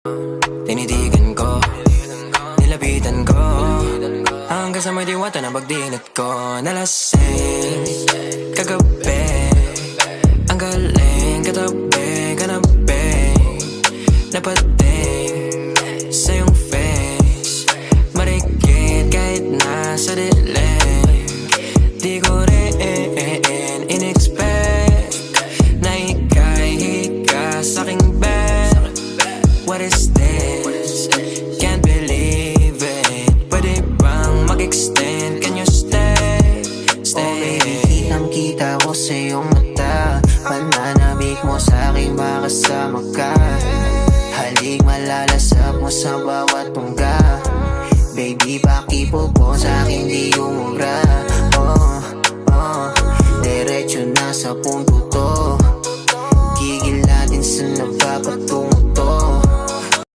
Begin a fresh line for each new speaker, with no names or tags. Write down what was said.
Tinitigan ko, nilapitan ko, hanggang sa may diwata na pagdinat ko. Nalasing kagabi, ang galing katabi, kanabi, napating sa iyong face, marikit kahit nasa dilim. Di ko rin in-expect na ika'y hika sa'king bed. What is this? Can't believe it. Pwede bang mag-extend? Can you stay? Stay.
Oh baby, kitang-kita ko sa iyong mata. Pananabik mo sa'king makasama ka. Halik malalasap mo sa bawat tungga. Baby, pakipo po sa'kin di umubra. Oh, diretso na sa punto.